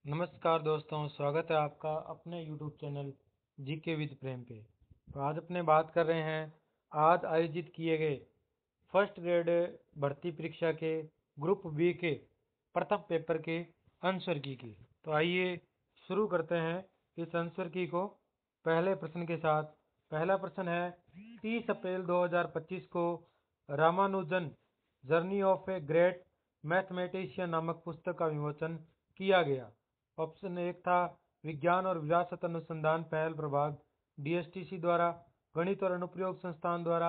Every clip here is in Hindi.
नमस्कार दोस्तों, स्वागत है आपका अपने YouTube चैनल जीके विद प्रेम पे। तो आज अपने बात कर रहे हैं आज आयोजित किए गए फर्स्ट ग्रेड भर्ती परीक्षा के ग्रुप बी के प्रथम पेपर के आंसर की। तो आइए शुरू करते हैं इस आंसर की को पहले प्रश्न के साथ। पहला प्रश्न है 30 अप्रैल 2025 को Ramanujan journey of a great mathematician नामक पुस्तक का विमोचन किया गया। ऑप्शन एक था विज्ञान और विरासत अनुसंधान पहल प्रभाग डीएसटीसी द्वारा, गणित और अनुप्रयोग संस्थान द्वारा,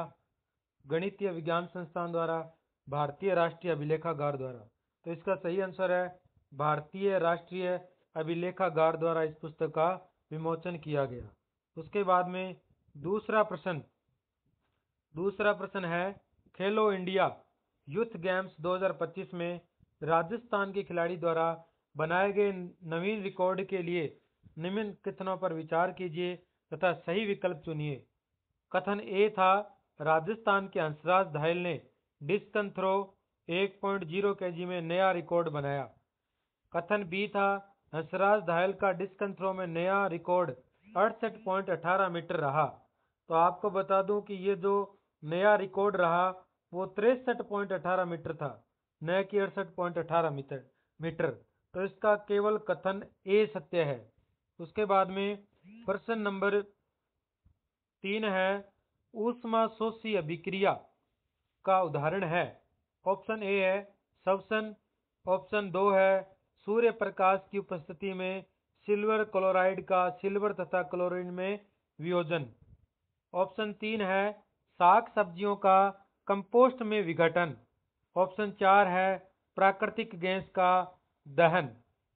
गणितीय विज्ञान संस्थान द्वारा, भारतीय राष्ट्रीय अभिलेखागार द्वारा। तो इसका सही आंसर है भारतीय राष्ट्रीय अभिलेखागार द्वारा इस पुस्तक का विमोचन किया गया। उसके बाद में दूसरा प्रश्न है खेलो इंडिया यूथ गेम्स 2025 में राजस्थान के खिलाड़ी द्वारा बनाए गए नवीन रिकॉर्ड के लिए निम्न कथनों पर विचार कीजिए तथा सही विकल्प चुनिए। कथन ए था राजस्थान के हंसराज धायल ने डिस्कन थ्रो 1.0 kg में नया रिकॉर्ड बनाया। कथन बी था हंसराज धायल का डिस्कन थ्रो में नया रिकॉर्ड 68.18 मीटर रहा। तो आपको बता दूं कि ये जो नया रिकॉर्ड रहा वो 63.18 मीटर था, न कि 68.18 मीटर। तो इसका केवल कथन ए सत्य है। उसके बाद में प्रश्न नंबर 3 है ऊष्मा शोषी अभिक्रिया का उदाहरण है। ऑप्शन ए है श्वसन, ऑप्शन 2 है सूर्य प्रकाश की उपस्थिति में सिल्वर क्लोराइड का सिल्वर तथा क्लोरीन में वियोजन, ऑप्शन 3 है साग सब्जियों का कंपोस्ट में विघटन, ऑप्शन 4 है प्राकृतिक गैस का दहन।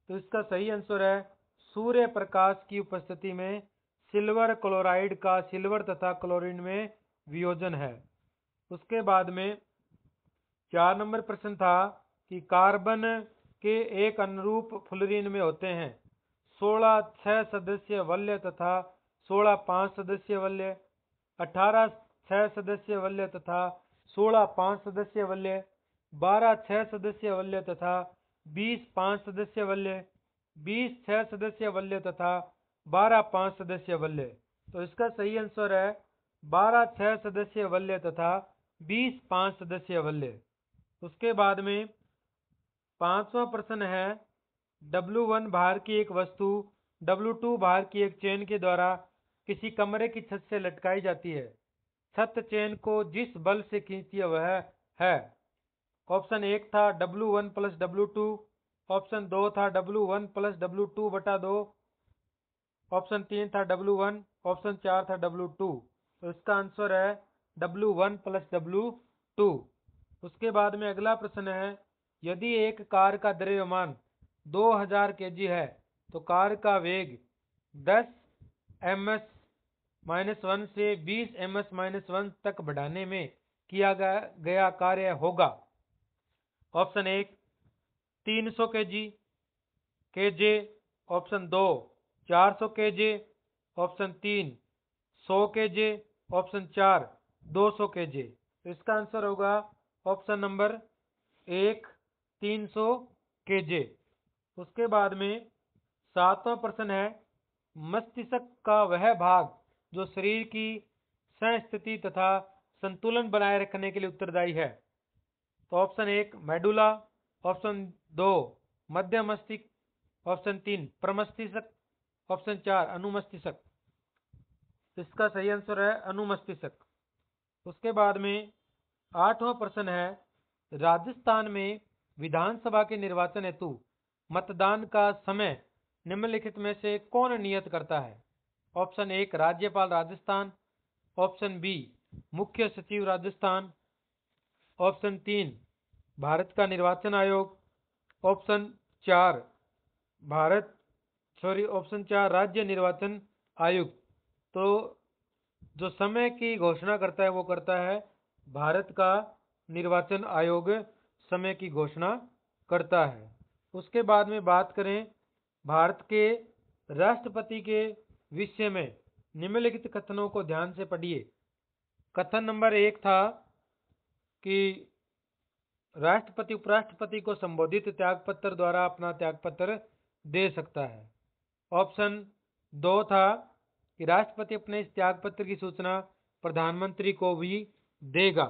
तो इसका सही आंसर है सूर्य प्रकाश की उपस्थिति में सिल्वर क्लोराइड का सिल्वर तथा क्लोरीन में वियोजन है। उसके बाद में 4 नंबर प्रश्न था कि कार्बन के एक अनुरूप फ्लोरीन में होते हैं 16 6 सदस्य वलय तथा 16 5 सदस्य वलय, 18 6 सदस्य वलय तथा 16 5 सदस्य वलय, 12 6 सदस्य वलय तथा 20 5 सदस्य वलय, 20 6 सदस्य वलय तथा 12 5 सदस्य वलय। तो इसका सही आंसर है 12 6 सदस्य वलय तथा 20 5 सदस्य वलय। उसके बाद में 5वां प्रश्न है W1 भार की एक वस्तु W2 भार की एक चेन के द्वारा किसी कमरे की छत से लटकाई जाती है। छत चेन को जिस बल से खींचती है वह है। ऑप्शन 1 था W1 प्लस W2, ऑप्शन 2 था W1 प्लस W2 बटा 2, ऑप्शन 3 था W1, ऑप्शन 4 था W2। तो इसका आंसर है W1 प्लस W2। उसके बाद में अगला प्रश्न है यदि एक कार का द्रव्यमान 2000 kg है तो कार का वेग 10 ms-1 से 20 ms-1 तक बढ़ाने में किया गया कार्य होगा। Option 1 300 kg, option 2 400 kg, option 3 100 kg, option 4 200 kg। तो इसका आंसर होगा ऑप्शन नंबर 1 300 kg। उसके बाद में 7वां प्रश्न है मस्तिष्क का वह भाग जो शरीर की संस्थिति तथा संतुलन बनाए रखने के लिए उत्तरदायी है। तो ऑप्शन 1 मेडुला, ऑप्शन 2 मध्य मस्तिष्क, ऑप्शन 3 प्रमस्तिष्क, ऑप्शन 4 अनुमस्तिष्क। इसका सही आंसर है अनुमस्तिष्क। उसके बाद में 8वां प्रश्न है राजस्थान में विधानसभा के निर्वाचन हेतु मतदान का समय निम्नलिखित में से कौन नियत करता है। ऑप्शन 1 राज्यपाल राजस्थान, ऑप्शन बी मुख्य सचिव राजस्थान, ऑप्शन 3 भारत का निर्वाचन आयोग, ऑप्शन 4 ऑप्शन 4 राज्य निर्वाचन आयुक्त। तो जो समय की घोषणा करता है वो करता है भारत का निर्वाचन आयोग समय की घोषणा करता है। उसके बाद में बात करें भारत के राष्ट्रपति के विषय में निम्नलिखित कथनों को ध्यान से पढ़िए। कथन नंबर 1 था कि राष्ट्रपति उपराष्ट्रपति को संबोधित त्यागपत्र द्वारा अपना त्यागपत्र दे सकता है। ऑप्शन 2 था कि राष्ट्रपति अपने इस त्याग पत्र की सूचना प्रधानमंत्री को भी देगा।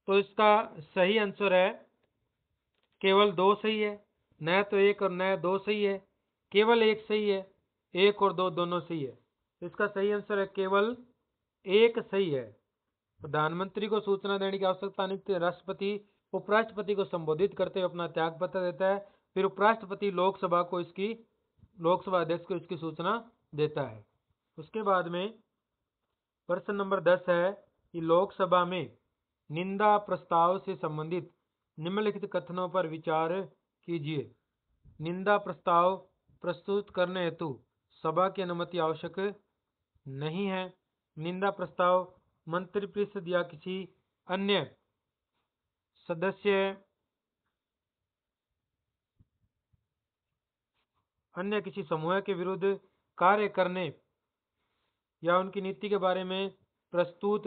तो इसका सही आंसर है केवल 2 सही है, न तो 1 और न 2 सही है, केवल 1 सही है, 1 और 2 दोनों सही है। इसका सही आंसर है केवल 1 सही है। प्रधानमंत्री को सूचना देने की आवश्यकता नहीं थी। राष्ट्रपति उपराष्ट्रपति को संबोधित करते हुए अपना त्याग पत्र देता है, फिर उपराष्ट्रपति लोकसभा अध्यक्ष को इसकी सूचना देता है। उसके बाद में प्रश्न नंबर 10 है कि लोकसभा में निंदा प्रस्ताव से संबंधित निम्नलिखित कथनों पर विचार कीजिए। निंदा प्रस्ताव प्रस्तुत करने हेतु सभा की अनुमति आवश्यक नहीं है। निंदा प्रस्ताव मंत्रिपरिषद या किसी अन्य किसी समूह के विरुद्ध कार्य करने या उनकी नीति के बारे में प्रस्तुत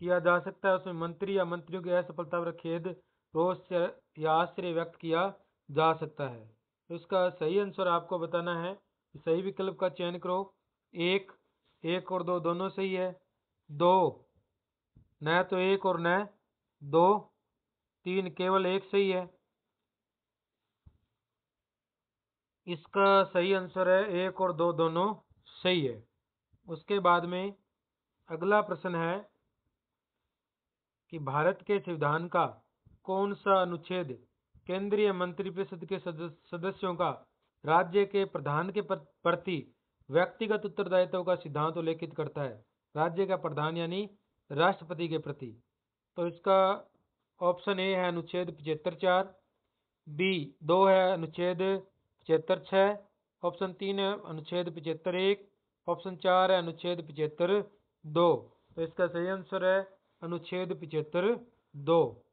किया जा सकता है। उसमें मंत्री या मंत्रियों की असफलता पर खेद, रोष या आश्चर्य व्यक्त किया जा सकता है। तो इसका सही आंसर आपको बताना है। सही विकल्प का चयन करो। 1 और 2 दोनों सही है। 2 न तो 1 और न 2, 3 केवल 1 सही है। इसका सही आंसर है 1 और 2 दोनों सही है। उसके बाद में अगला प्रश्न है कि भारत के संविधान का कौन सा अनुच्छेद केंद्रीय मंत्रिपरिषद के सदस्यों का राज्य के प्रधान के प्रति व्यक्तिगत उत्तरदायित्व का सिद्धांत उल्लेखित करता है। राज्य का प्रधान यानी राष्ट्रपति के प्रति। तो इसका ऑप्शन ए है अनुच्छेद 75/4, बी 2 है अनुच्छेद 75/6, ऑप्शन 3 है अनुच्छेद 75/1, ऑप्शन 4 है अनुच्छेद 75/2। तो इसका सही आंसर है अनुच्छेद 75/2।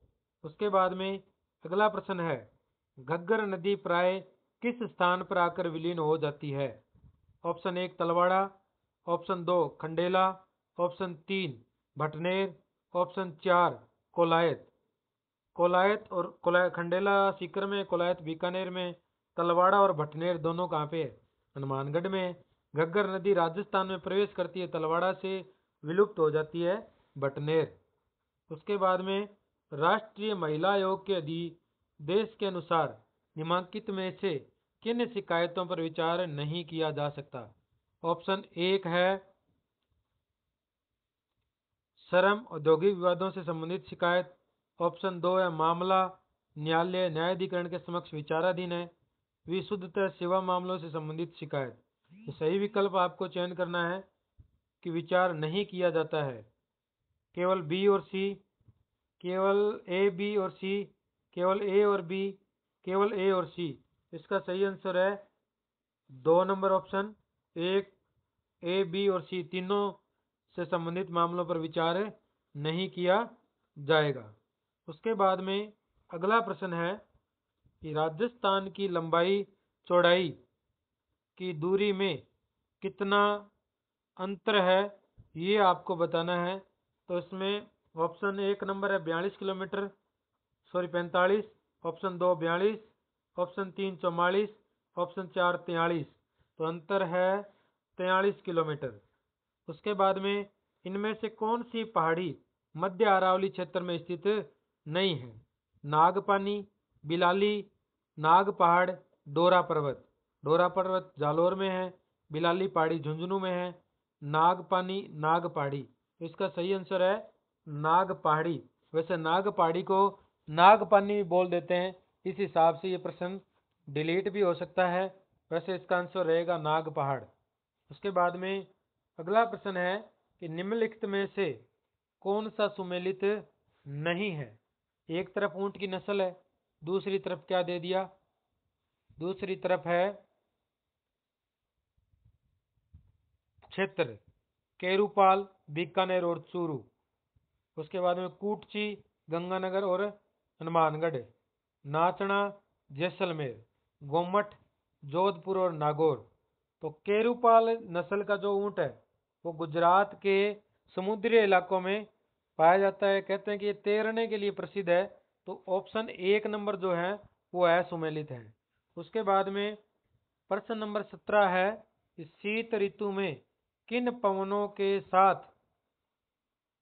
उसके बाद में अगला प्रश्न है घग्गर नदी प्राय किस स्थान पर आकर विलीन हो जाती है। Option 1 Talwara, option 2 Khandela, option 3 Bhatner, option 4 Kolayat. Khandela Sikar में, कोलायत बीकानेर में, तलवाड़ा और भटनेर दोनों कहाँ पे है? हनुमानगढ़ में। घग्गर नदी राजस्थान में प्रवेश करती है, तलवाड़ा से विलुप्त हो जाती है भटनेर। उसके बाद में राष्ट्रीय महिला आयोग के देश के अनुसार निम्नलिखित में से किन शिकायतों पर विचार नहीं किया जा सकता। ऑप्शन 1 है श्रम औद्योगिक विवादों से संबंधित शिकायत, ऑप्शन 2 है मामला न्यायाधिकरण के समक्ष विचाराधीन है, विशुद्धतः सेवा मामलों से संबंधित शिकायत। तो सही विकल्प आपको चयन करना है कि विचार नहीं किया जाता है। केवल बी और सी, केवल ए बी और सी, केवल ए और बी, केवल ए और सी। इसका सही आंसर है 2 नंबर ऑप्शन। 1 ए बी और सी तीनों से संबंधित मामलों पर विचार नहीं किया जाएगा। उसके बाद में अगला प्रश्न है कि राजस्थान की लंबाई चौड़ाई की दूरी में कितना अंतर है, ये आपको बताना है। तो इसमें ऑप्शन 1 नंबर है 45 किलोमीटर, 45, ऑप्शन 2 42, ऑप्शन 3 44, ऑप्शन 4 43। तो अंतर है 43 किलोमीटर। उसके बाद में इनमें से कौन सी पहाड़ी मध्य अरावली क्षेत्र में स्थित नहीं है। नागपानी, बिलाली, नाग पहाड़, डोरा पर्वत। डोरा पर्वत जालोर में है, बिलाली पहाड़ी झुंझुनू में है, नागपानी नाग पहाड़ी। इसका सही आंसर है नाग पहाड़ी। वैसे नाग पहाड़ी को नागपानी भी बोल देते हैं, इस हिसाब से ये प्रश्न डिलीट भी हो सकता है। वैसे इसका आंसर रहेगा नाग पहाड़। उसके बाद में अगला प्रश्न है कि निम्नलिखित में से कौन सा सुमेलित नहीं है। एक तरफ ऊंट की नस्ल है, दूसरी तरफ क्या दे दिया, दूसरी तरफ है क्षेत्र केरूपाल, बीकानेर और चूरू। उसके बाद में कूटची, गंगानगर और हनुमानगढ़, नाचना, जैसलमेर, गोमठ, जोधपुर और नागौर। तो केरूपाल नस्ल का जो ऊंट है वो गुजरात के समुद्री इलाकों में पाया जाता है। कहते हैं कि ये तैरने के लिए प्रसिद्ध है। तो ऑप्शन 1 नंबर जो है वो असुमेलित है। उसके बाद में प्रश्न नंबर 17 है, इस शीत ऋतु में किन पवनों के साथ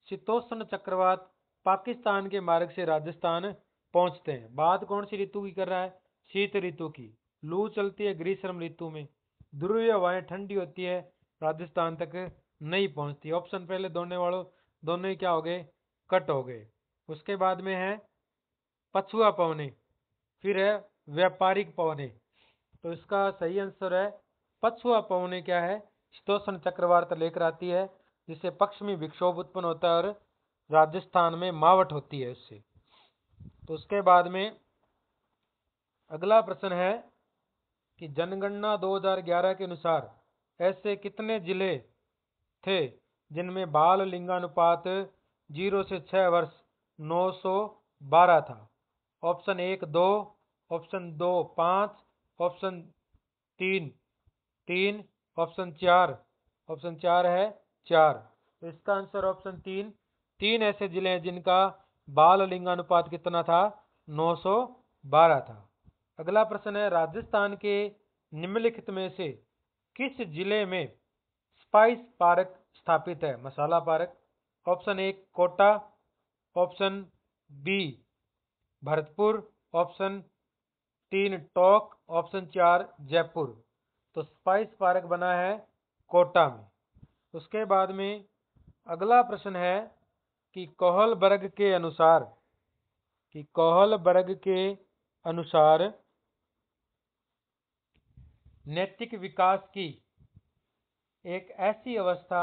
शीतोष्ण चक्रवात पाकिस्तान के मार्ग से राजस्थान पहुंचते हैं? बात कौन सी ऋतु की कर रहा है? शीत ऋतु की। लू चलती है ग्रीष्म ऋतु में, ध्रुवीय हवाएं ठंडी होती है, राजस्थान तक नहीं पहुंचती। ऑप्शन पहले दोनों वालों दोनों ही क्या हो गए? कट हो गए। उसके बाद में है पछुआ पवने, फिर है व्यापारिक पवने। तो इसका सही आंसर है पछुआ पवने क्या है? शीतोष्ण चक्रवात लेकर आती है, जिससे पश्चिमी विक्षोभ उत्पन्न होता है और राजस्थान में मावट होती है इससे। तो उसके बाद में अगला प्रश्न है कि जनगणना 2011 के अनुसार ऐसे कितने जिले थे जिनमें बाल लिंगानुपात 0 से 6 वर्ष 912 था? Option 1 2, option 2 5, option 3 3, option 4, option 4 है 4। तो इसका आंसर ऑप्शन 3, 3 ऐसे जिले हैं जिनका बाल लिंगानुपात कितना था? 912 था। अगला प्रश्न है, राजस्थान के निम्नलिखित में से किस जिले में स्पाइस पार्क स्थापित है? मसाला park. Option 1 Kota, option B Bharatpur, option 3 Tonk, option 4 Jaipur. तो स्पाइस पार्क बना है कोटा में। उसके बाद में अगला प्रश्न है कि कोहलबर्ग के अनुसार नैतिक विकास की एक ऐसी अवस्था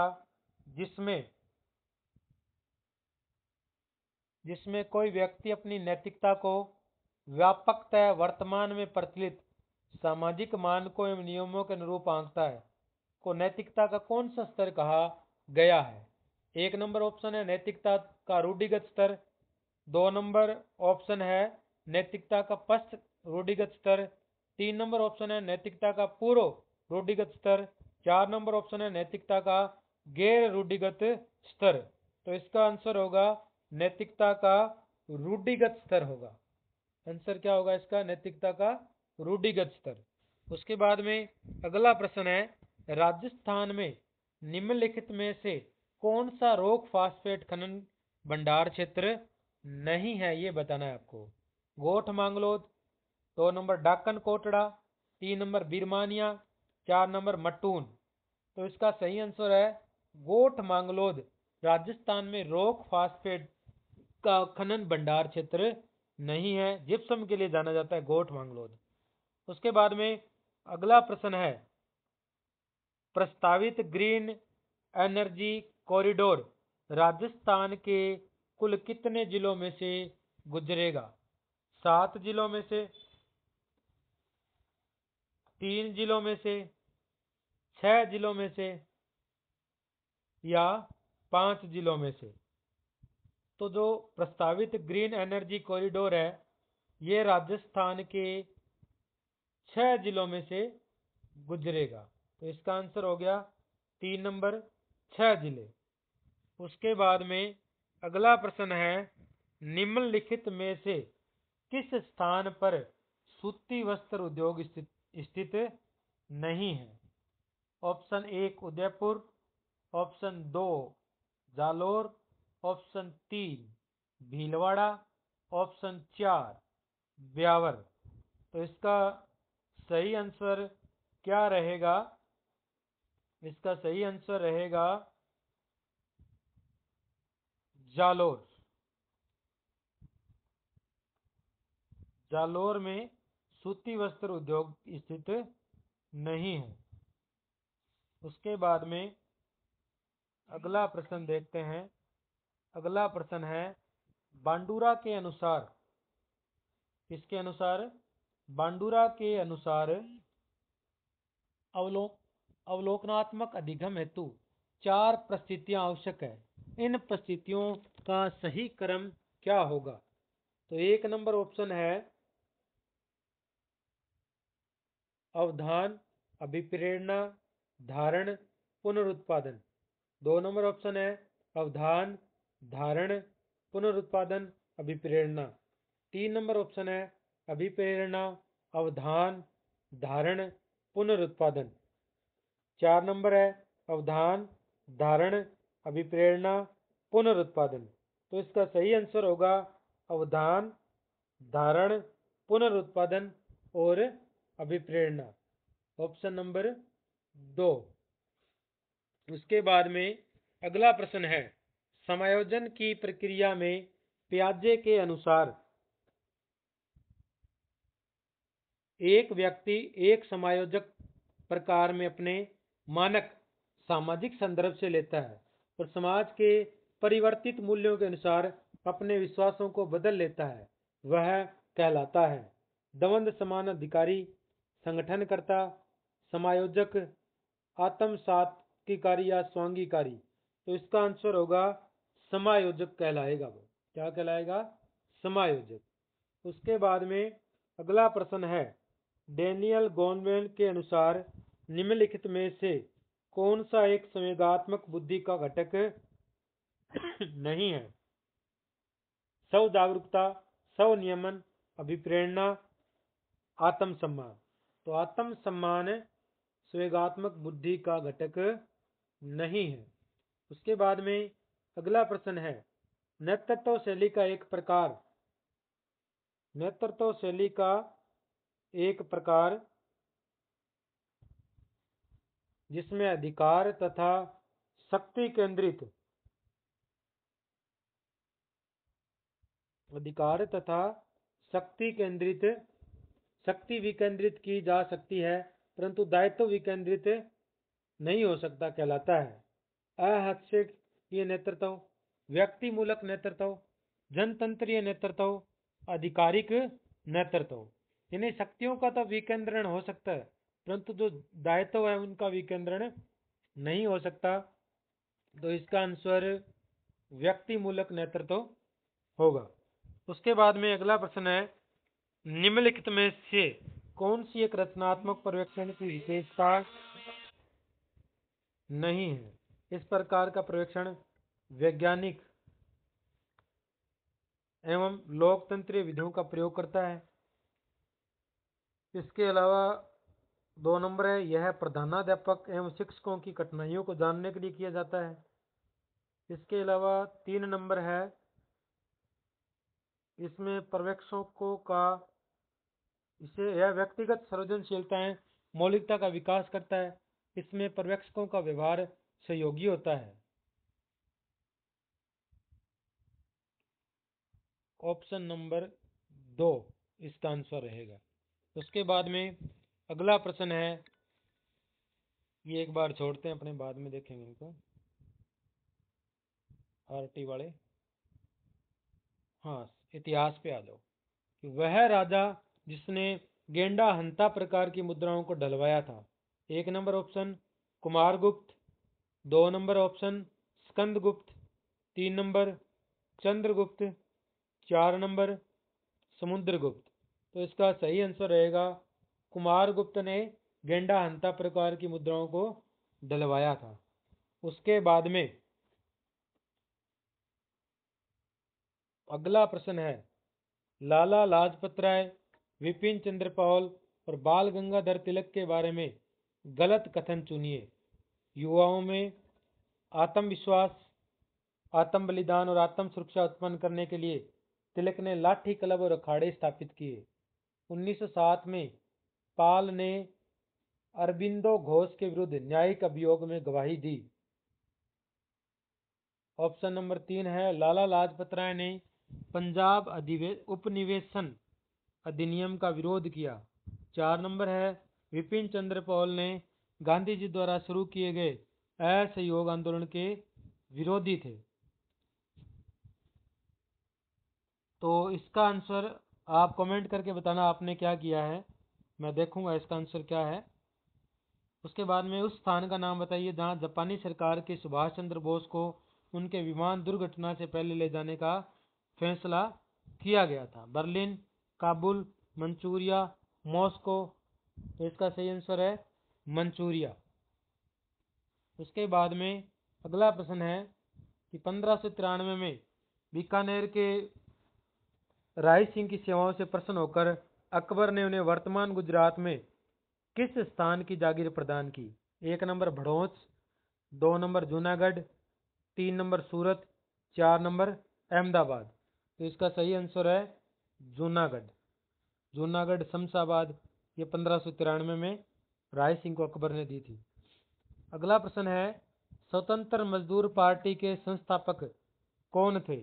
जिसमें कोई व्यक्ति अपनी नैतिकता को व्यापकतः वर्तमान में प्रचलित सामाजिक मानकों एवं नियमों के अनुरूप आंकता है, को नैतिकता का कौन सा स्तर कहा गया है? 1 नंबर ऑप्शन है नैतिकता का रूढ़िगत स्तर, 2 नंबर ऑप्शन है नैतिकता का पश्च रूढ़िगत स्तर, 3 नंबर ऑप्शन है नैतिकता का पूर्व रूढ़िगत स्तर, 4 नंबर ऑप्शन है नैतिकता का गैर रूढ़िगत स्तर। तो इसका आंसर होगा नैतिकता का रूढ़िगत स्तर होगा। आंसर क्या होगा इसका? नैतिकता का रूढ़िगत स्तर। उसके बाद में अगला प्रश्न है, राजस्थान में निम्नलिखित में से कौन सा रॉक फास्फेट खनन भंडार क्षेत्र नहीं है? ये बताना है आपको। Goth Manglod, 2 number Dakan Kotra, 3 number Birmania, 4 number Matun. तो इसका सही आंसर है गोठ मांगलोद राजस्थान में रॉक फास्फेट का खनन भंडार क्षेत्र नहीं है, जिप्सम के लिए जाना जाता है गोठ मांगलोद। उसके बाद में अगला प्रश्न है, प्रस्तावित ग्रीन एनर्जी कॉरिडोर राजस्थान के कुल कितने जिलों में से गुजरेगा? 7 जिलों में से, 3 जिलों में से, 6 जिलों में से या 5 जिलों में से? तो जो प्रस्तावित ग्रीन एनर्जी कॉरिडोर है ये राजस्थान के 6 जिलों में से गुजरेगा। तो इसका आंसर हो गया 3 नंबर 6 जिले। उसके बाद में अगला प्रश्न है, निम्नलिखित में से किस स्थान पर सूती वस्त्र उद्योग स्थित नहीं है? Option 1 Udaipur, option 2 Jalore, option 3 Bhilwara, option 4 Beawar. तो इसका सही आंसर क्या रहेगा? इसका सही आंसर रहेगा जालोर। जालोर में सूती वस्त्र उद्योग स्थित नहीं है। उसके बाद में अगला प्रश्न देखते हैं। अगला प्रश्न है, बांडुरा के अनुसार, किसके अनुसार? बांडुरा के अनुसार अवलोकनात्मक अधिगम हेतु 4 परिस्थितियां आवश्यक है। इन परिस्थितियों का सही क्रम क्या होगा? तो 1 नंबर ऑप्शन है अवधान, अभिप्रेरणा, धारण, पुनरुत्पादन। 2 नंबर ऑप्शन है अवधान, धारण, पुनरुत्पादन, अभिप्रेरणा। 3 नंबर ऑप्शन है अभिप्रेरणा, अवधान, धारण, पुनरुत्पादन। 4 नंबर है अवधान, धारण, अभिप्रेरणा, पुनरुत्पादन। तो इसका सही आंसर होगा अवधान, धारण, पुनरुत्पादन और अभिप्रेरणा, ऑप्शन नंबर 2। उसके बाद में अगला प्रश्न है, समायोजन की प्रक्रिया में पियाजे के अनुसार एक व्यक्ति एक समायोजक प्रकार में अपने मानक सामाजिक संदर्भ से लेता है और समाज के परिवर्तित मूल्यों के अनुसार अपने विश्वासों को बदल लेता है, वह कहलाता है द्वंद्व समान अधिकारी, संगठनकर्ता, समायोजक, आत्मसात्कार या स्वांगीकारी। तो इसका आंसर होगा समायोजक कहलाएगा। वो क्या कहलाएगा? समायोजक। उसके बाद में अगला प्रश्न है, डेनियल गोनवेल के अनुसार निम्नलिखित में से कौन सा एक संवेगात्मक बुद्धि का घटक नहीं है? स्व जागरूकता, स्व नियमन, अभिप्रेरणा, आत्मसम्मान। तो आत्मसम्मान संवेगात्मक बुद्धि का घटक नहीं है। उसके बाद में अगला प्रश्न है, नेतृत्व शैली का एक प्रकार, नेतृत्व शैली का एक प्रकार जिसमें अधिकार तथा शक्ति केंद्रित, अधिकार तथा शक्ति विकेंद्रित की जा सकती है परंतु दायित्व विकेंद्रित नहीं हो सकता, कहलाता है अहस्ताक्षरीय नेतृत्व, व्यक्तिमूलक नेतृत्व, जनतंत्रीय नेतृत्व, आधिकारिक नेतृत्व। इन्हें शक्तियों का तो विकेंद्रण हो सकता है परंतु जो दायित्व है उनका विकेंद्रण नहीं हो सकता। तो इसका आंसर व्यक्तिमूलक नेतृत्व होगा। उसके बाद में अगला प्रश्न है, निम्नलिखित में से कौन सी एक रचनात्मक पर्यवेक्षण की विशेषता नहीं है? इस प्रकार का पर्यवेक्षण वैज्ञानिक एवं लोकतंत्रीय विधियों का प्रयोग करता है। इसके अलावा 2 नंबर है, यह प्रधानाध्यापक एवं शिक्षकों की कठिनाइयों को जानने के लिए किया जाता है। इसके अलावा 3 नंबर है, इसमें पर्यवेक्षकों का यह व्यक्तिगत सृजनशीलताएं मौलिकता का विकास करता है। इसमें पर्यवेक्षकों का व्यवहार सहयोगी होता है। ऑप्शन नंबर 2 इसका आंसर रहेगा। उसके बाद में अगला प्रश्न है, ये एक बार छोड़ते हैं, अपने बाद में देखेंगे इनको, आरटी वाले। हाँ, इतिहास पे आ जाओ कि वह राजा जिसने गेंडा हंता प्रकार की मुद्राओं को ढलवाया था। 1 number option Kumaragupta, 2 number option Skandagupta, 3 number Chandragupta, 4 number Samudragupta. तो इसका सही आंसर रहेगा कुमारगुप्त ने गेंडा हंता प्रकार की मुद्राओं को ढलवाया था। उसके बाद में अगला प्रश्न है, लाला लाजपत राय, विपिन चंद्र पाल और बाल गंगाधर तिलक के बारे में गलत कथन चुनिए। युवाओं में आत्मविश्वास, आत्म बलिदान और आत्म सुरक्षा उत्पन्न करने के लिए तिलक ने लाठी क्लब और अखाड़े स्थापित किए। 1907 में पाल ने अरबिंदो घोष के विरुद्ध न्यायिक अभियोग में गवाही दी। ऑप्शन नंबर 3 है, लाला लाजपत राय ने पंजाब उपनिवेशन अधिनियम का विरोध किया। 4 नंबर है, विपिन चंद्र पॉल ने गांधी जी द्वारा शुरू किए गए असहयोग आंदोलन के विरोधी थे। तो इसका आंसर आप कमेंट करके बताना आपने क्या किया है, मैं देखूंगा इसका आंसर क्या है। उसके बाद में उस स्थान का नाम बताइए जहां जापानी सरकार के सुभाष चंद्र बोस को उनके विमान दुर्घटना से पहले ले जाने का फैसला किया गया था। Berlin, Kabul, Manchuria, Moscow. तो इसका सही आंसर है मंचूरिया। उसके बाद में अगला प्रश्न है कि 1593 में बीकानेर के राय सिंह की सेवाओं से प्रसन्न होकर अकबर ने उन्हें वर्तमान गुजरात में किस स्थान की जागीर प्रदान की? 1 number Bharuch, 2 number Junagadh, 3 number Surat, 4 number Ahmedabad. तो इसका सही आंसर है जूनागढ़। जूनागढ़ शमशाबाद ये 1593 में राय सिंह को अकबर ने दी थी। अगला प्रश्न है, स्वतंत्र मजदूर पार्टी के संस्थापक कौन थे?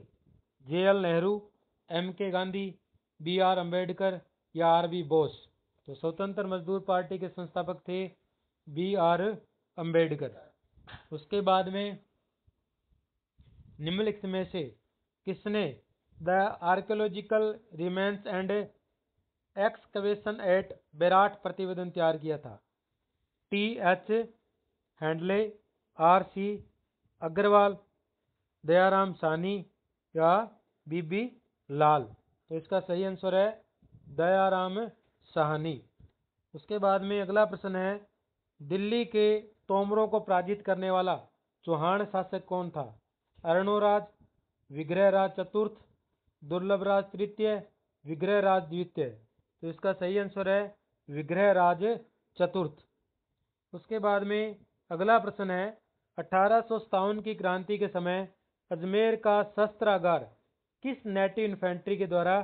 JL Nehru, MK Gandhi, BR Ambedkar या RB बोस? तो स्वतंत्र मजदूर पार्टी के संस्थापक थे BR अम्बेडकर। उसके बाद में निम्नलिखित में से किसने the archaeological remains and excavation at Bairat प्रतिवेदन तैयार किया था? TH Hendley, RC Agrawal, Dayaram Sahni या BB लाल? तो इसका सही आंसर है दयाराम साहनी। उसके बाद में अगला प्रश्न है, दिल्ली के तोमरों को पराजित करने वाला चौहान शासक कौन था? अरणोराज, विग्रहराज चतुर्थ, दुर्लभराज तृतीय, विग्रहराज द्वितीय? तो इसका सही आंसर है विग्रहराज चतुर्थ। उसके बाद में अगला प्रश्न है, 1857 की क्रांति के समय अजमेर का शस्त्रागार किस नेटिव इन्फेंट्री के द्वारा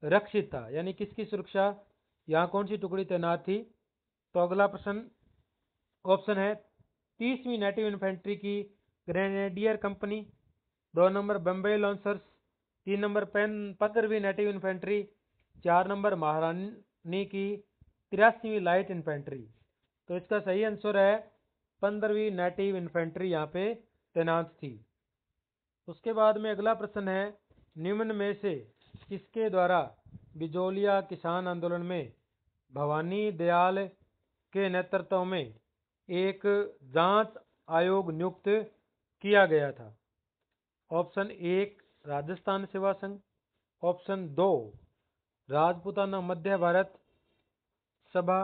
रक्षित था? यानी किसकी सुरक्षा यहाँ कौन सी टुकड़ी तैनात थी? तो अगला प्रश्न ऑप्शन है 30वीं नेटिव इन्फेंट्री की grenadier company, 2 number Bombay lancers, 3 number 15वीं नेटिव इन्फेंट्री, 4 नंबर महारानी की 83वीं लाइट इन्फेंट्री? तो इसका सही आंसर है 15वीं नेटिव इन्फेंट्री यहाँ पे तैनात थी। उसके बाद में अगला प्रश्न है, निम्न में से किसके द्वारा बिजोलिया किसान आंदोलन में भवानी दयाल के नेतृत्व में एक जांच आयोग नियुक्त किया गया था? ऑप्शन 1 राजस्थान सेवा संघ, ऑप्शन 2 राजपूताना मध्य भारत सभा,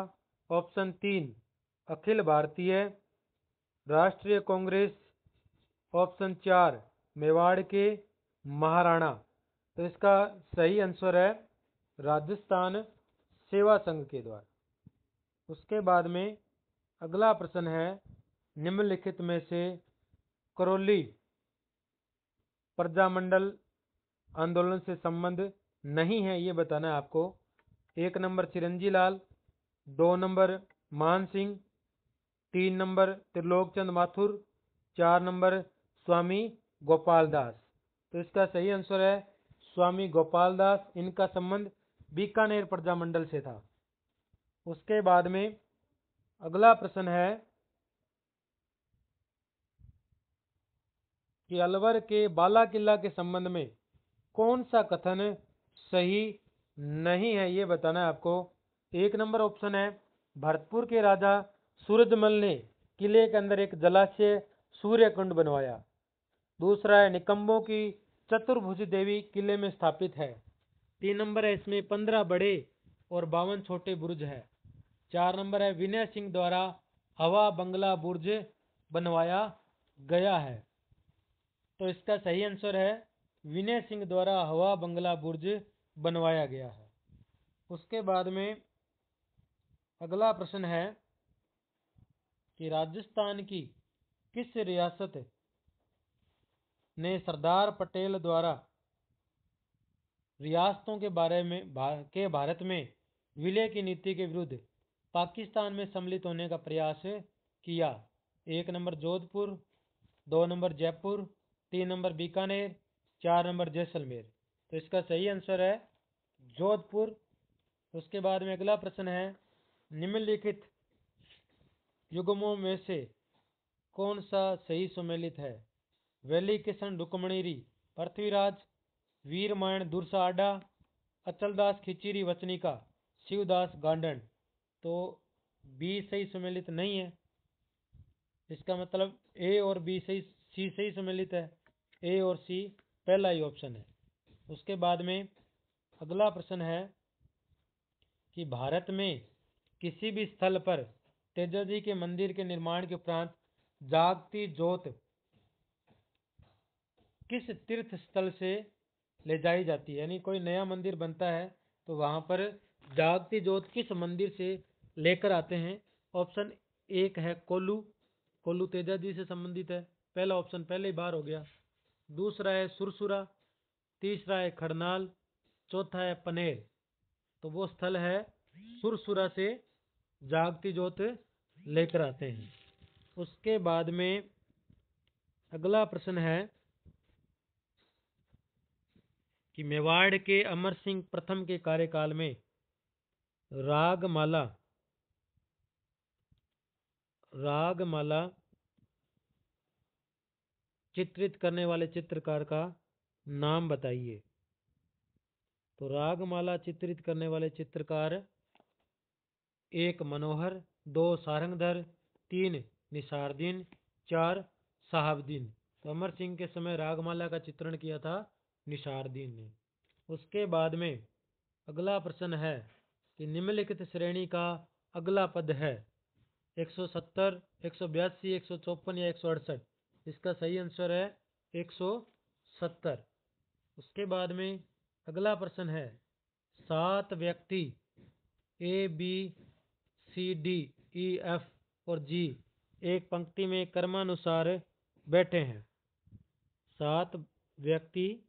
ऑप्शन 3 अखिल भारतीय राष्ट्रीय कांग्रेस, ऑप्शन 4 मेवाड़ के महाराणा? तो इसका सही आंसर है राजस्थान सेवा संघ के द्वारा। उसके बाद में अगला प्रश्न है, निम्नलिखित में से करौली प्रजामंडल आंदोलन से संबंध नहीं है ये बताना है आपको। 1 नंबर चिरंजी लाल, 2 नंबर मान सिंह, 3 नंबर त्रिलोकचंद माथुर, 4 नंबर स्वामी गोपाल दास? तो इसका सही आंसर है स्वामी गोपाल दास। इनका संबंध बीकानेर प्रजामंडल से था। उसके बाद में अगला प्रश्न है कि अलवर के बाला किला के संबंध में कौन सा कथन सही नहीं है ये बताना है आपको। 1 नंबर ऑप्शन है भरतपुर के राजा सूरजमल ने किले के अंदर एक जलाशय सूर्यकुंड बनवाया। दूसरा है निकंबों की चतुर्भुज देवी किले में स्थापित है। 3 नंबर है इसमें 15 बड़े और 52 छोटे बुर्ज है। 4 नंबर है विनय सिंह द्वारा हवा बंगला बुर्ज बनवाया गया है। तो इसका सही आंसर है विनय सिंह द्वारा हवा बंगला बुर्ज बनवाया गया है। उसके बाद में अगला प्रश्न है कि राजस्थान की किस रियासत ने सरदार पटेल द्वारा रियासतों के बारे में भारत में विलय की नीति के विरुद्ध पाकिस्तान में सम्मिलित होने का प्रयास किया? 1 number Jodhpur, 2 number Jaipur, 3 number Bikaner, 4 number Jaisalmer? तो इसका सही आंसर है जोधपुर। उसके बाद में अगला प्रश्न है, निम्नलिखित युग्मों में से कौन सा सही सुमेलित है? वैली किशन रुक्मणीरी पृथ्वीराज, वीरमायण दुरसा आडा, अचलदास खिचीरी वचनिका, शिवदास गांडन? तो बी सही सुमेलित नहीं है। इसका मतलब ए और बी सही, सी सही सुमेलित है। ए और सी पहला ही ऑप्शन है। उसके बाद में अगला प्रश्न है कि भारत में किसी भी स्थल पर तेजा जी के मंदिर के निर्माण के उपरांत जागती जोत किस तीर्थ स्थल से ले जाई जाती है? यानी कोई नया मंदिर बनता है तो वहां पर जागती ज्योत किस मंदिर से लेकर आते हैं? ऑप्शन एक है कोल्लू, कोल्लू तेजा जी से संबंधित है, पहला ऑप्शन पहले ही बार हो गया। दूसरा है सुरसुरा, तीसरा है खड़नाल, चौथा है पनेर। तो वो स्थल है सुरसुरा से जागती ज्योत लेकर आते हैं। उसके बाद में अगला प्रश्न है कि मेवाड़ के अमर सिंह प्रथम के कार्यकाल में रागमाला रागमाला चित्रित करने वाले चित्रकार का नाम बताइए। तो रागमाला चित्रित करने वाले चित्रकार एक मनोहर, दो सारंगधर, तीन निसारदीन, चार साहबदीन। तो अमर सिंह के समय रागमाला का चित्रण किया था निसारदीन ने। उसके बाद में अगला प्रश्न है कि निम्नलिखित श्रेणी का अगला पद है 170, 182, 154 या 168। इसका सही आंसर है 170। उसके बाद में अगला प्रश्न है 7 व्यक्ति A B C D E F और जी एक पंक्ति में क्रमानुसार बैठे हैं। 7 व्यक्ति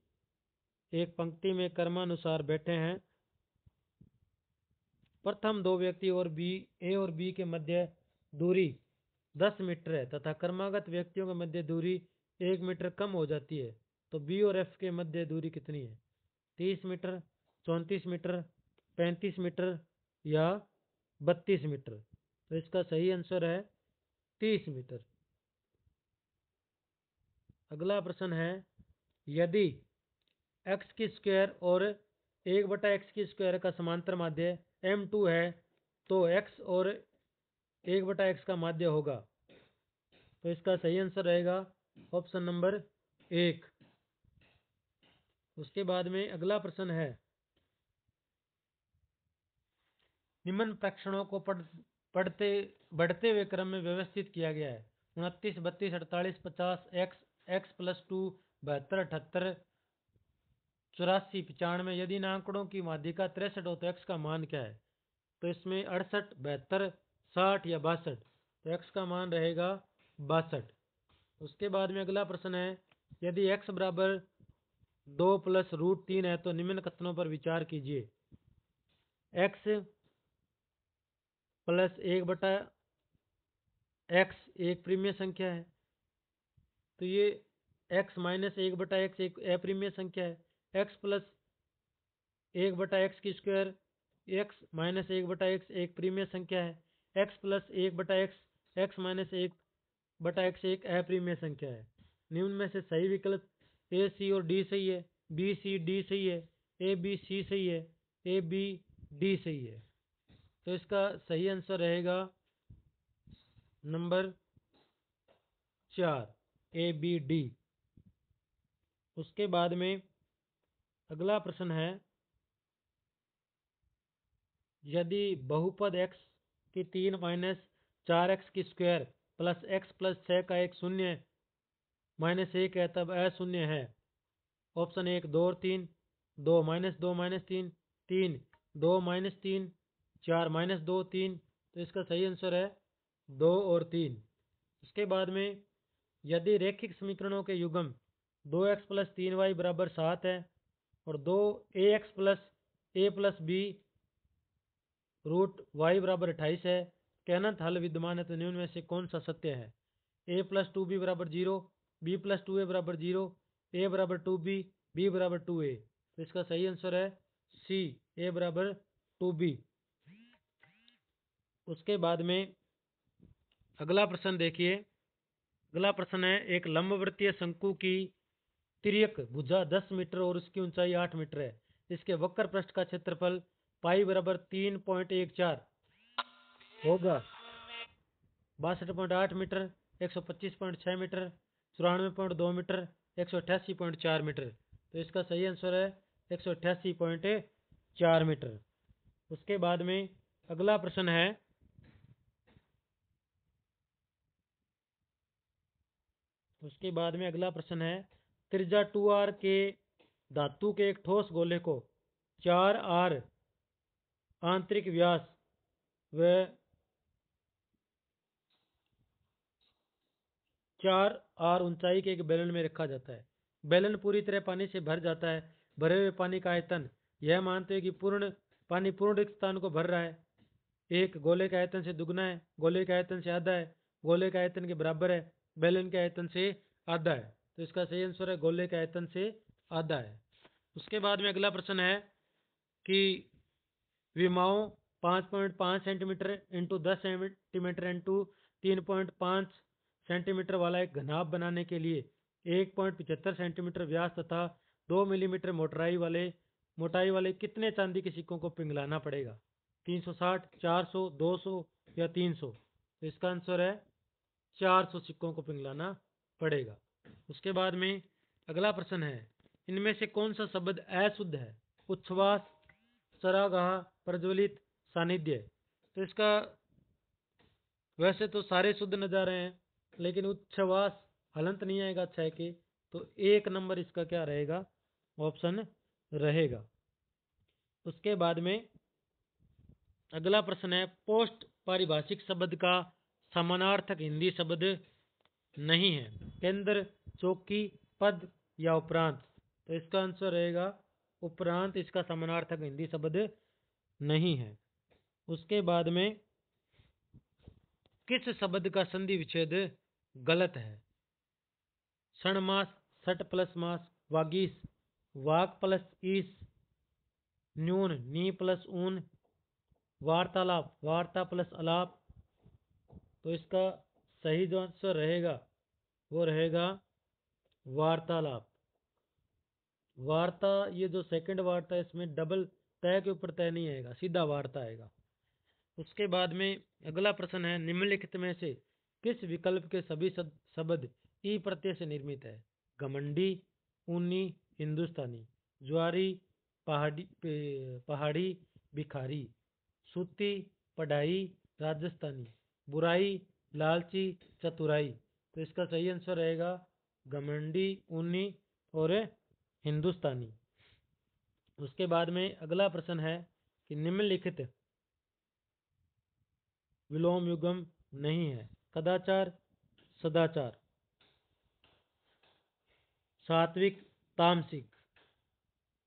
एक पंक्ति में क्रमानुसार बैठे हैं। प्रथम 2 व्यक्ति और बी ए और बी के मध्य दूरी 10 मीटर है तथा क्रमागत व्यक्तियों के मध्य दूरी 1 मीटर कम हो जाती है। तो बी और एफ के मध्य दूरी कितनी है? 30 मीटर, 34 मीटर, 35 मीटर या 32 मीटर। तो इसका सही आंसर है 30 मीटर। अगला प्रश्न है यदि एक्स की स्क्वायर और 1/x की स्क्वायर का समांतर माध्य m2 है तो x और 1/x का माध्य होगा। तो इसका सही आंसर रहेगा ऑप्शन नंबर 1। उसके बाद में अगला प्रश्न है निम्न प्रश्नों को पढ़ते बढ़ते हुए क्रम में व्यवस्थित किया गया है। 29, 32, 48, 50, x प्लस 2, 72, 78, 84, 95। यदि इन आंकड़ों की माध्यिका 63 हो तो x का मान क्या है? तो इसमें 68, 72, 60 या 62। तो x का मान रहेगा 62। उसके बाद में अगला प्रश्न है यदि x बराबर 2 + √3 है तो निम्न कथनों पर विचार कीजिए। x प्लस 1/x एक प्रीमिय संख्या है तो ये x माइनस 1/x एक अप्रीमिय संख्या है। x प्लस 1/x की स्क्वायर x माइनस 1/x एक प्रीमिय संख्या है। x plus 1/x x minus 1/x एक अप्रीमिय संख्या है। निम्न में से सही विकल्प ए सी और डी सही है, बी सी डी सही है, ए बी सी सही है, ए बी डी सही है। तो इसका सही आंसर रहेगा नंबर 4 ए बी डी। उसके बाद में अगला प्रश्न है यदि बहुपद x की 3 - 4x की स्क्वायर प्लस x प्लस 6 का एक शून्य -1 है तब अशून्य है। ऑप्शन 1 2 और 3, 2 -2 -3, 3 2 -3, 4 -2 3। तो इसका सही आंसर है 2 और 3। इसके बाद में यदि रैखिक समीकरणों के युग्म 2x + 3y = 7 है और 2ax + a + b √y = 28 है, कहना हल विद्यमान है तो निम्न में से कौन सा सत्य है? a + 2b = 0, b + 2a = 0, a = 2b, b = 2a। तो इसका सही आंसर है सी, a = 2b। उसके बाद में अगला प्रश्न देखिए। अगला प्रश्न है एक लंबवृत्तीय शंकु की तिर्यक भुजा 10 मीटर और उसकी ऊंचाई 8 मीटर है। इसके वक्र पृष्ठ का क्षेत्रफल पाई = 3.14 होगा। 62.8 मीटर, 125.6 मीटर, 94.2 मीटर, 188.4 मीटर। तो इसका सही आंसर है 188.4 मीटर। उसके बाद में अगला प्रश्न है त्रिज्या 2r के धातु के एक ठोस गोले को 4r आंतरिक व्यास व 4 आर ऊंचाई के एक बैलन में रखा जाता है। बैलन पूरी तरह पानी से भर जाता है। भरे हुए पानी का आयतन, यह मानते हैं कि पानी पूर्ण रिक्त स्थान को भर रहा है, एक गोले के आयतन से दुगना है, गोले के आयतन से आधा है, गोले के आयतन के बराबर है, बैलन के आयतन से आधा है। तो इसका सही आंसर है गोले के आयतन से आधा है। उसके बाद में अगला प्रश्न है कि विमाओं 5.5 centimetre into 10 centimetre into 3.5 centimetre वाला एक घनाभ बनाने के लिए 1.75 सेंटीमीटर व्यास तथा 2 मिलीमीटर मोटाई वाले कितने चांदी के सिक्कों को पिघलाना पड़ेगा? 360, 400, 200 या 300? तो इसका आंसर है 400 सिक्कों को पिघलाना पड़ेगा। उसके बाद में अगला प्रश्न है, इनमें से कौन सा शब्द अशुद्ध है? उच्छ्वास, चरागाह, प्रज्वलित, सानिध्य। तो इसका वैसे तो सारे शुद्ध नजर आ रहे हैं, लेकिन उच्छ्वास हलंत नहीं आएगा छह के, तो 1 नंबर इसका क्या रहेगा? ऑप्शन रहेगा। उसके बाद में अगला प्रश्न है, पोस्ट पारिभाषिक शब्द का समानार्थक हिंदी शब्द नहीं है। केंद्र, चौकी, पद या उपरांत। तो इसका आंसर रहेगा उपरांत, इसका समानार्थक हिंदी शब्द नहीं है। उसके बाद में किस शब्द का संधि विच्छेद गलत है? क्षणमास, सट प्लस मास, वागीस, वाक प्लस ईस, न्यून, नी प्लस ऊन, वार्तालाप, वार्ता प्लस अलाप। तो इसका सही जो आंसर रहेगा वो रहेगा वार्तालाप। वार्ता, ये जो सेकंड वार्ता है इसमें डबल तय के ऊपर तय नहीं आएगा, सीधा वार्ता आएगा। उसके बाद में अगला प्रश्न है, निम्नलिखित में से किस विकल्प के सभी शब्द ई प्रत्यय से निर्मित है? घमंडी, ऊनी, हिंदुस्तानी, ज्वारी, पहाड़ी, भिखारी, सूती, पढ़ाई, राजस्थानी, बुराई, लालची, चतुराई। तो इसका सही आंसर रहेगा घमंडी, ऊनी और हिंदुस्तानी। उसके बाद में अगला प्रश्न है कि निम्नलिखित विलोम युगम नहीं है? कदाचार, सदाचार, सात्विक, तामसिक,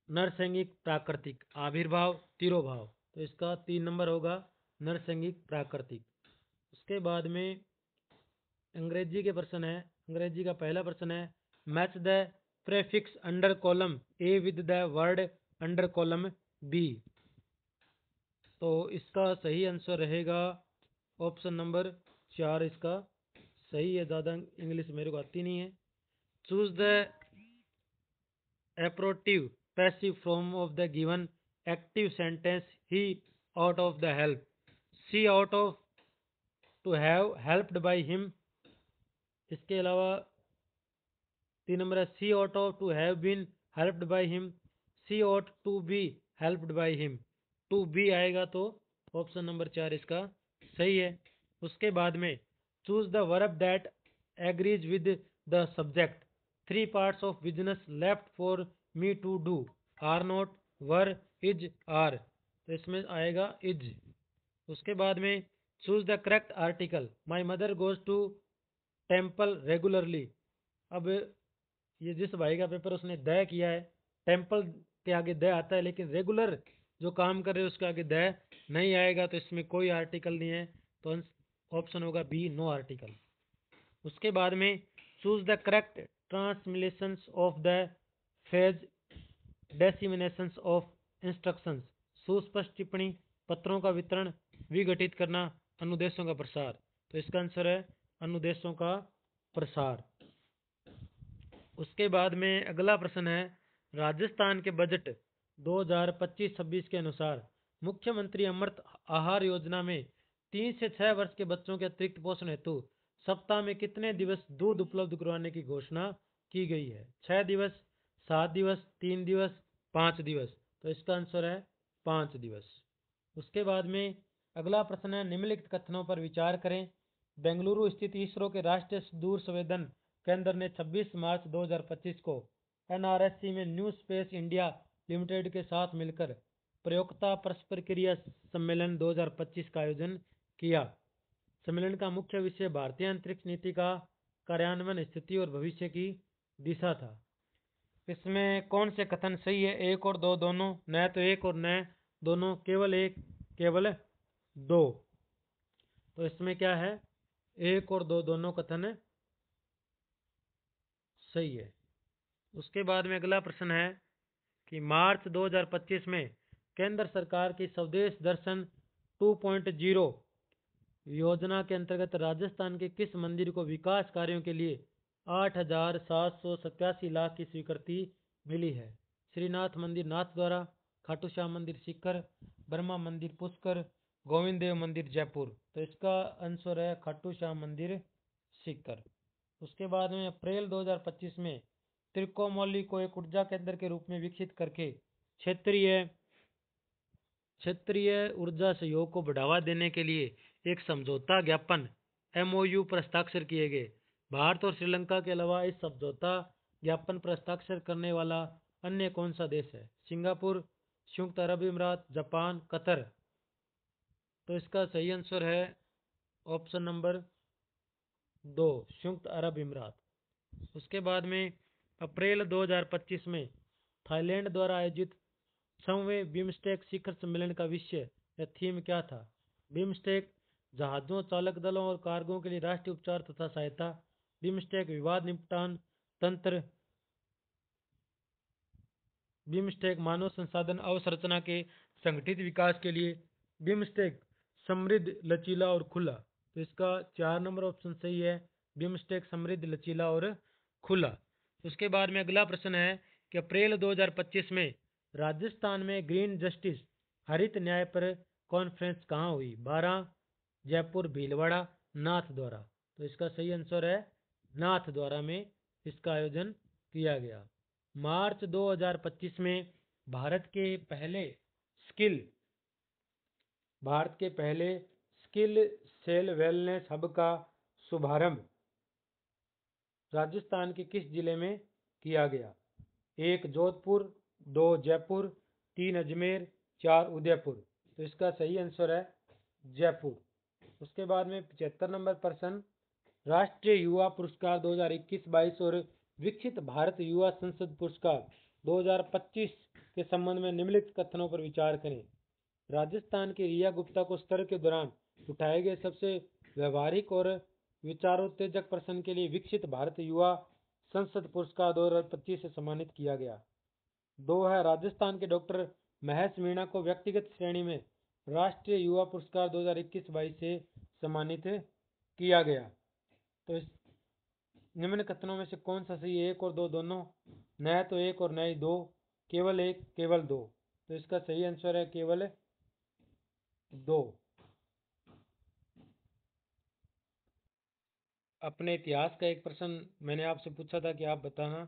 नरसैंगिक, प्राकृतिक, आविर्भाव, तिरोभाव। तो इसका 3 नंबर होगा नरसैंगिक, प्राकृतिक। उसके बाद में अंग्रेजी के प्रश्न है। अंग्रेजी का पहला प्रश्न है, match the prefix under column A with the word under column B. तो इसका सही आंसर रहेगा ऑप्शन नंबर 4, इसका सही है। ज़्यादा इंग्लिश मेरे को आती नहीं है। Choose the appropriate passive form of the given active sentence, he out of the help, see out of to have helped by him. इसके अलावा 3 नंबर है, see out of to have been helped by him, see out to be helped by him. To be आएगा तो ऑप्शन नंबर 4 इसका सही है। उसके बाद में choose the verb that agrees with the subject, 3 parts of business left for me to do, are not, were, is, are. तो इसमें आएगा इज। उसके बाद में choose the correct article, my mother goes to temple regularly. अब ये जिस भाई का पेपर उसने द किया है, टेम्पल के आगे द आता है, लेकिन रेगुलर जो काम कर रहे हैं उसके आगे द नहीं आएगा, तो इसमें कोई आर्टिकल नहीं है। तो ऑप्शन होगा बी, नो आर्टिकल। उसके बाद में choose the correct translations of the phrase disseminations of instructions, सुस्पष्ट टिप्पणी, पत्रों का वितरण, विघटित करना, अनुदेशों का प्रसार। तो इसका आंसर है अनुदेशों का प्रसार। उसके बाद में अगला प्रश्न है, राजस्थान के बजट 2025-26 के अनुसार मुख्यमंत्री अमृत आहार योजना में 3 से 6 वर्ष के बच्चों के अतिरिक्त पोषण हेतु सप्ताह में कितने दिवस दूध उपलब्ध करवाने की घोषणा की गई है? 6 दिवस, 7 दिवस, 3 दिवस, 5 दिवस। तो इसका आंसर है 5 दिवस। उसके बाद में अगला प्रश्न है, निम्नलिखित कथनों पर विचार करें। बेंगलुरु स्थित इसरो के राष्ट्रीय दूर संवेदन केंद्र ने 26 मार्च 2025 को एनआरएससी में न्यू स्पेस इंडिया लिमिटेड के साथ मिलकर प्रयोक्ता परस्पर क्रिया सम्मेलन 2025 का आयोजन किया। सम्मेलन का मुख्य विषय भारतीय अंतरिक्ष नीति का कार्यान्वयन, स्थिति और भविष्य की दिशा था। इसमें कौन से कथन सही है? एक और दो दोनों, न तो एक और न दोनों, केवल एक केवल दो। तो इसमें क्या है? एक और दो दोनों कथन सही है। उसके बाद में अगला प्रश्न है कि मार्च 2025 में केंद्र सरकार की स्वदेश दर्शन 2.0 योजना के अंतर्गत राजस्थान के किस मंदिर को विकास कार्यों के लिए 8,787 लाख की स्वीकृति मिली है? श्रीनाथ मंदिर नाथद्वारा, खाटू श्याम मंदिर सीकर, ब्रह्मा मंदिर पुष्कर, गोविंद देव मंदिर जयपुर। तो इसका आंसर है खाटू श्याम मंदिर सीकर। उसके बाद में अप्रैल 2025 में त्रिकोमोली को एक ऊर्जा केंद्र के रूप में विकसित करके क्षेत्रीय क्षेत्रीय ऊर्जा सहयोग को बढ़ावा देने के लिए एक समझौता ज्ञापन MOU पर हस्ताक्षर किए गए। भारत और श्रीलंका के अलावा इस समझौता ज्ञापन पर हस्ताक्षर करने वाला अन्य कौन सा देश है? सिंगापुर, संयुक्त अरब अमीरात, जापान, कतर। तो इसका सही आंसर है ऑप्शन नंबर 2, संयुक्त अरब अमीरात। उसके बाद में अप्रैल 2025 में थाईलैंड द्वारा आयोजित 6वें बिम्स्टेक शिखर सम्मेलन का विषय या थीम क्या था? बिम्स्टेक जहाजों, चालक दलों और कार्गो के लिए राष्ट्रीय उपचार तथा सहायता, बिम्स्टेक विवाद निपटान तंत्र, बिम्स्टेक मानव संसाधन अवसंरचना के संगठित विकास के लिए, बिम्स्टेक समृद्ध, लचीला और खुला। तो इसका 4 नंबर ऑप्शन सही है, बिम्स्टेक समृद्ध, लचीला और खुला। उसके बाद में अगला प्रश्न है कि अप्रैल 2025 में राजस्थान में ग्रीन जस्टिस हरित न्याय पर कॉन्फ्रेंस कहाँ हुई? 12, जयपुर, भीलवाड़ा, नाथद्वारा। तो इसका सही आंसर है नाथद्वारा में इसका आयोजन किया गया। मार्च 2025 में भारत के पहले स्किल सेल वेलनेस हब का शुभारंभ राजस्थान के किस जिले में किया गया? 1 जोधपुर, 2 जयपुर, 3 अजमेर, 4 उदयपुर। तो इसका सही आंसर है जयपुर। उसके बाद में 75 नंबर प्रश्न, राष्ट्रीय युवा पुरस्कार 2021-22 और विकसित भारत युवा संसद पुरस्कार 2025 के संबंध में निम्नलिखित कथनों पर विचार करें। राजस्थान की रिया गुप्ता को सत्र के दौरान उठाए गए सबसे व्यवहारिक और विचारोत्तेजक प्रश्न के लिए विकसित भारत युवा संसद पुरस्कार 2025 से सम्मानित किया गया। 2 है, राजस्थान के डॉक्टर महेश मीणा को व्यक्तिगत श्रेणी में राष्ट्रीय युवा पुरस्कार 2021-22 से सम्मानित किया गया। तो इस निम्न कथनों में से कौन सा सही है? 1 और 2 दोनों, न तो 1 और न ही 2, केवल 1 केवल 2। तो इसका सही आंसर है केवल 2। अपने इतिहास का एक प्रश्न मैंने आपसे पूछा था कि आप बताना,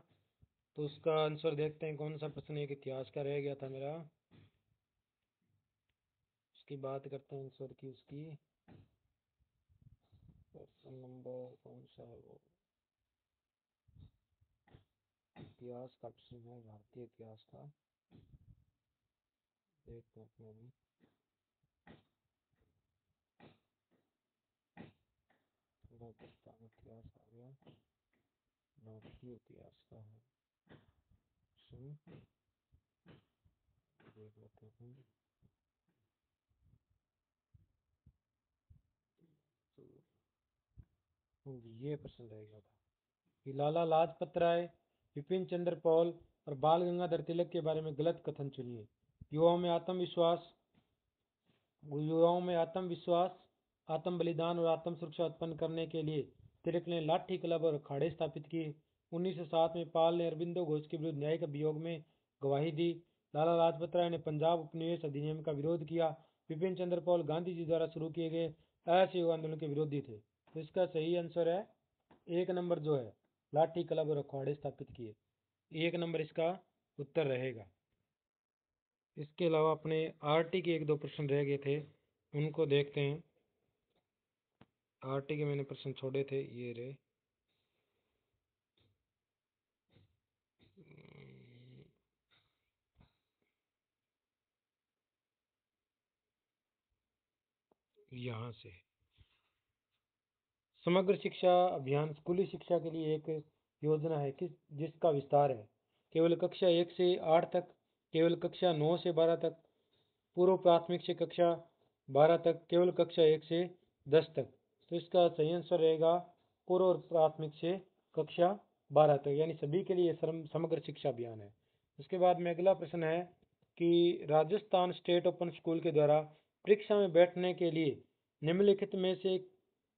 तो उसका आंसर देखते हैं कौन सा प्रश्न एक इतिहास का रह गया था मेरा। उसकी बात करते हैं आंसर की। उसकी प्रश्न नंबर कौन सा है? वो इतिहास का प्रश्न है, भारतीय इतिहास का। देखते हैं अपने भी पाकिस्तान इतिहास आ गया, भारतीय इतिहास का है प्रश्न। देख लेते हैं। ये प्रश्न रह गया था कि लाला लाजपत राय, विपिन चंद्र पॉल और बाल गंगाधर तिलक के बारे में गलत कथन चुनिए। युवाओं में आत्मविश्वास, आत्म बलिदान और आत्म सुरक्षा उत्पन्न करने के लिए तिलक ने लाठी क्लब और अखाड़े स्थापित किए। 1907 में पाल ने अरबिंदो घोष के विरुद्ध न्यायिक अभियोग में गवाही दी। लाला लाजपत राय ने पंजाब उपनिवेश अधिनियम का विरोध किया। विपिन चंद्र पॉल गांधी जी द्वारा शुरू किए गए असहयोग आंदोलन के विरोधी थे। तो इसका सही आंसर है 1 नंबर जो है, लाठी क्लब और अखाड़े स्थापित किए। 1 नंबर इसका उत्तर रहेगा। इसके अलावा अपने आरटी के 1-2 प्रश्न रह गए थे, उनको देखते हैं। आरटी के मैंने प्रश्न छोड़े थे, ये रहे। यहाँ से। समग्र शिक्षा अभियान स्कूली शिक्षा के लिए एक योजना है जिसका विस्तार है केवल कक्षा 1 से 8 तक, केवल कक्षा 9 से 12 तक, पूर्व प्राथमिक से कक्षा 12 तक, केवल कक्षा 1 से 10 तक। तो इसका सही आंसर रहेगा पूर्व प्राथमिक से कक्षा 12 तक, यानी सभी के लिए समग्र शिक्षा अभियान है। उसके बाद में अगला प्रश्न है कि राजस्थान स्टेट ओपन स्कूल के द्वारा परीक्षा में बैठने के लिए निम्नलिखित में से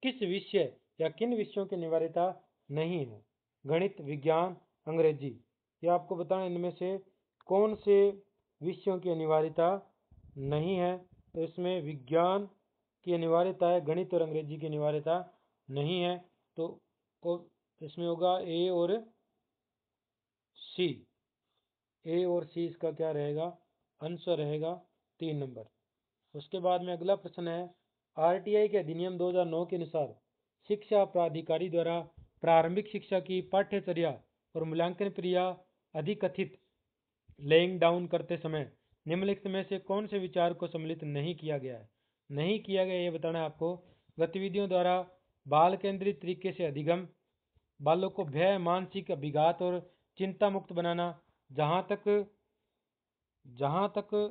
किस विषय या किन विषयों की अनिवार्यता नहीं है? गणित, विज्ञान, अंग्रेजी। ये आपको बताना इनमें से कौन से विषयों की अनिवार्यता नहीं है। तो इसमें विज्ञान की अनिवार्यता है, गणित और अंग्रेजी की अनिवार्यता नहीं है। तो इसमें होगा ए और सी। ए और सी इसका क्या रहेगा? आंसर रहेगा 3 नंबर। उसके बाद में अगला प्रश्न है आरटीआई के अधिनियम 2009 के अनुसार शिक्षा प्राधिकारी द्वारा प्रारंभिक शिक्षा की पाठ्यचर्या और मूल्यांकन प्रक्रिया अधिकथित लेइंग डाउन करते समय निम्नलिखित में से कौन से विचार को सम्मिलित नहीं किया गया है? नहीं किया गया ये बताना है आपको। गतिविधियों द्वारा बाल केंद्रित तरीके से अधिगम, बालों को भय, मानसिक अभिघात और चिंता मुक्त बनाना, जहां तक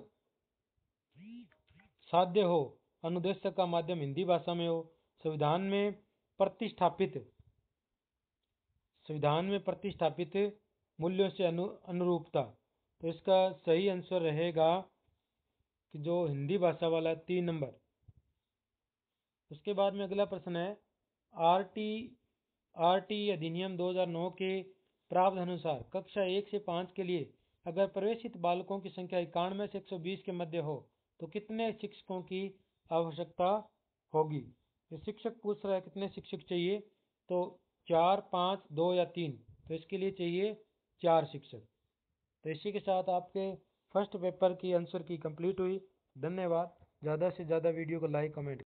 साध्य हो अनुदेशक का माध्यम हिंदी भाषा में हो, संविधान में प्रतिष्ठापित मूल्यों से अनुरूपता। तो इसका सही आंसर रहेगा कि जो हिंदी भाषा वाला 3 नंबर। उसके बाद में अगला प्रश्न है आरटी अधिनियम 2009 के प्रावधान अनुसार कक्षा 1 से 5 के लिए अगर प्रवेशित बालकों की संख्या 91 से 120 के मध्य हो तो कितने शिक्षकों की आवश्यकता होगी? ये शिक्षक पूछ रहा है कितने शिक्षक चाहिए, तो 4, 5, 2 या 3। तो इसके लिए चाहिए 4 शिक्षक। तो इसी के साथ आपके फर्स्ट पेपर की आंसर की कंप्लीट हुई। धन्यवाद। ज़्यादा से ज़्यादा वीडियो को लाइक कमेंट